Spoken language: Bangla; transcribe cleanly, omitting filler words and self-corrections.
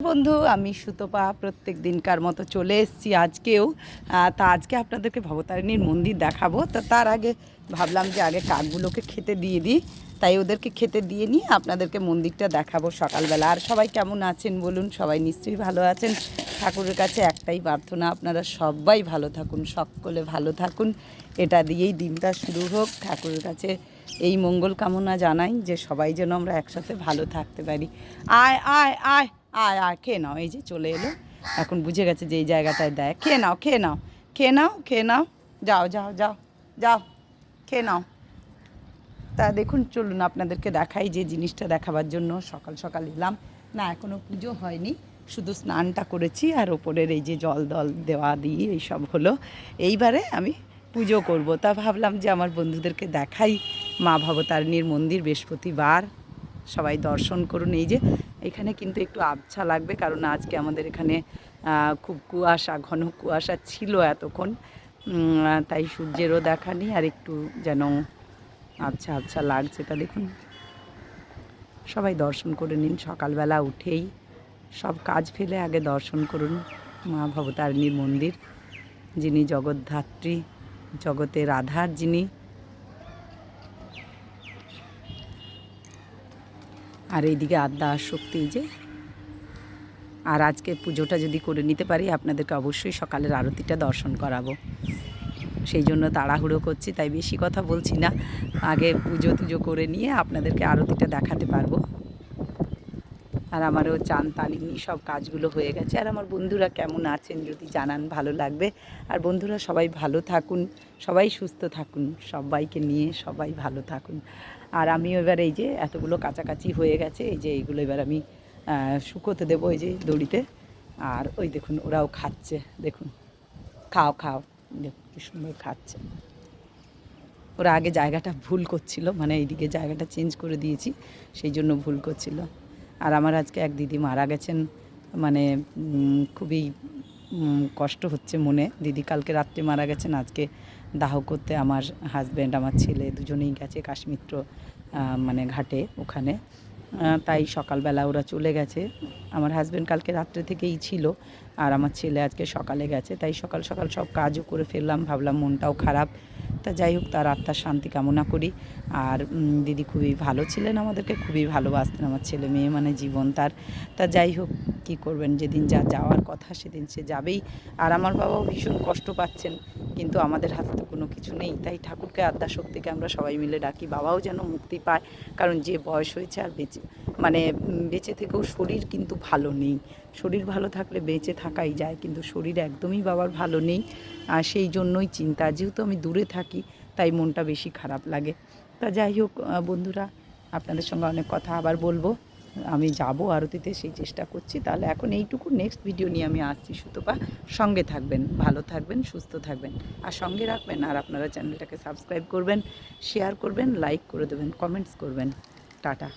বন্ধু আমি সুতপা প্রত্যেক দিনকার মতো চলে এসেছি আজকেও। তা আজকে আপনাদেরকে ভবতারিণীর মন্দির দেখাবো। তো তার আগে ভাবলাম যে আগে কাকগুলোকে খেতে দিয়ে দিই, তাই ওদেরকে খেতে দিয়ে নিয়ে আপনাদেরকে মন্দিরটা দেখাবো সকালবেলা। আর সবাই কেমন আছেন বলুন? সবাই নিশ্চয়ই ভালো আছেন। ঠাকুরের কাছে একটাই প্রার্থনা, আপনারা সবাই ভালো থাকুন, সকলে ভালো থাকুন, এটা দিয়েই দিনটা শুরু হোক। ঠাকুরের কাছে এই মঙ্গল কামনা জানাই যে সবাই যেন আমরা একসাথে ভালো থাকতে পারি। আয় আয় আয় আয় আয়, খেয়ে নাও। এই যে চলে এলো, এখন বুঝে গেছে যে এই জায়গাটায় দেয়। খেয়ে নাও খেয়ে নাও খেয়ে নাও খেয়ে নাও, যাও যাও যাও যাও, খেয়ে নাও। তা দেখুন, চলুন আপনাদেরকে দেখাই যে জিনিসটা দেখাবার জন্য সকাল সকাল এলাম। না, এখনও পুজো হয়নি, শুধু স্নানটা করেছি আর ওপরের এই যে জল দল দেওয়া দিয়ে এইসব হলো। এইবারে আমি পুজো করব। তা ভাবলাম যে আমার বন্ধুদেরকে দেখাই মা ভবতারিণীর মন্দির, বৃহস্পতিবার, সবাই দর্শন করুন। এই যে এখানে কিন্তু একটু আবছা লাগবে, কারণ আজকে আমাদের এখানে খুব কুয়াশা, ঘন কুয়াশা ছিল এতক্ষণ, তাই সূর্যেরও দেখা নেই, আর একটু যেন আবছা আবছা লাগছে। তা দেখুন, সবাই দর্শন করে নিন সকালবেলা উঠেই। সব কাজ ফেলে আগে দর্শন করুন মা ভবতারিণীর মন্দির, যিনি জগদ্ধাত্রী, জগতের আধার যিনি। আর এইদিকে আদ্যা শক্তি যে। আর আজকে পুজোটা যদি করে নিতে পারি, আপনাদেরকে অবশ্যই সকালের আরতিটা দর্শন করাবো। সেই জন্য তাড়াহুড়ো করছি, তাই বেশি কথা বলছি না। আগে পুজো টুজো করে নিয়ে আপনাদেরকে আরতিটা দেখাতে পারবো। আর আমারও চান তালিনি সব কাজগুলো হয়ে গেছে। আর আমার বন্ধুরা কেমন আছেন যদি জানান, ভালো লাগবে। আর বন্ধুরা সবাই ভালো থাকুন, সবাই সুস্থ থাকুন, সবাইকে নিয়ে সবাই ভালো থাকুন। আর আমিও এবার এই যে এতগুলো কাছাকাছি হয়ে গেছে, এই যে এইগুলো এবার আমি শুকোতে দেবো এই যে দড়িতে। আর ওই দেখুন ওরাও খাচ্ছে, দেখুন, খাও খাও, দেখুন কী সুন্দর খাচ্ছে। ওরা আগে জায়গাটা ভুল করছিল, মানে এইদিকে জায়গাটা চেঞ্জ করে দিয়েছি, সেই জন্য ভুল করছিল। আর আমার আজকে এক দিদি মারা গেছেন, মানে খুবই কষ্ট হচ্ছে মনে। দিদি কালকে রাত্রে মারা গেছেন, আজকে দাহ করতে আমার হাজব্যান্ড, আমার ছেলে দুজনেই গেছে কাশ্মীর মানে ঘাটে ওখানে। তাই সকালবেলা ওরা চলে গেছে। আমার হাজব্যান্ড কালকে রাত্রে থেকেই ছিল, আর আমার ছেলে আজকে সকালে গেছে। তাই সকাল সকাল সব কাজও করে ফেললাম, ভাবলাম মনটাও খারাপ। তা যাই হোক, তার আত্মার শান্তি কামনা করি। আর দিদি খুবই ভালো ছিলেন, আমাদেরকে খুবই ভালোবাসতেন, আমার ছেলে মেয়ে মানে জীবন তার। তা যাই হোক, কী করবেন, যেদিন যা যাওয়ার কথা সেদিন সে যাবেই। আর আমার বাবাও ভীষণ কষ্ট পাচ্ছেন, কিন্তু আমাদের হাতে তো কোনো কিছু নেই। তাই ঠাকুরকে, আদ্যা শক্তিকে আমরা সবাই মিলে ডাকি, বাবাও যেন মুক্তি পায়। কারণ যে বয়স হয়েছে আর মানে বেঁচে থেকেও শরীর কিন্তু ভালো নেই। শরীর ভালো থাকলে বেঁচে থাকাই যায়, কিন্তু শরীর একদমই বাবার ভালো নেই। আর সেই জন্যই চিন্তা, যেহেতু আমি দূরে থাকি তাই মনটা বেশি খারাপ লাগে। তা যাই হোক বন্ধুরা, আপনাদের সঙ্গে অনেক কথা আবার বলবো। আমি যাব আরতিতে, সেই চেষ্টা করছি। তাহলে এখন এইটুকু, নেক্সট ভিডিও নিয়ে আমি আসছি। সুতপা সঙ্গে থাকবেন, ভালো থাকবেন, সুস্থ থাকবেন, আর সঙ্গে রাখবেন। আর আপনারা চ্যানেলটাকে সাবস্ক্রাইব করবেন, শেয়ার করবেন, লাইক করে দেবেন, কমেন্টস করবেন। টাটা।